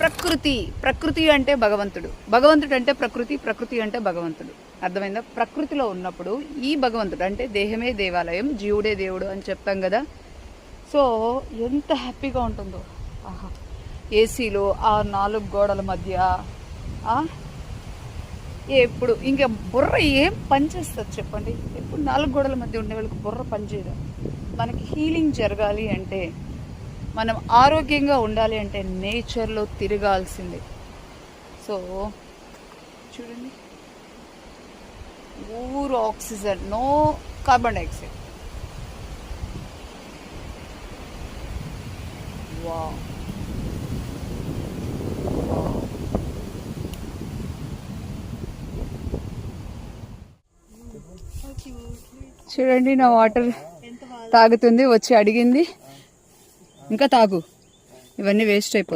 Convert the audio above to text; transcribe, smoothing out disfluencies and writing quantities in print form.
ప్రకృతి అంటే భగవంతుడు, భగవంతుడు అంటే ప్రకృతి, ప్రకృతి అంటే భగవంతుడు. అర్థమైందా? ప్రకృతిలో ఉన్నప్పుడు ఈ భగవంతుడు అంటే దేహమే దేవాలయం, జీవుడే దేవుడు అని చెప్తాం కదా. సో ఎంత హ్యాపీగా ఉంటుందో. ఆహా, ఏసీలో ఆ 4 గోడల మధ్య ఎప్పుడు ఇంకా బుర్ర ఏం పనిచేస్తుంది చెప్పండి? ఎప్పుడు 4 గోడల మధ్య ఉండే వాళ్ళకి బుర్ర పనిచేయదు. మనకి హీలింగ్ జరగాలి అంటే, మనం ఆరోగ్యంగా ఉండాలి అంటే నేచర్లో తిరగాల్సిందే. సో చూడండి, ఊరు oxygen, no carbon dioxide. Wow, చూడండి నా వాటర్ తాగుతుంది, వచ్చి అడిగింది. ఇంకా తాగు, ఇవన్నీ వేస్ట్ అయిపోతాయి.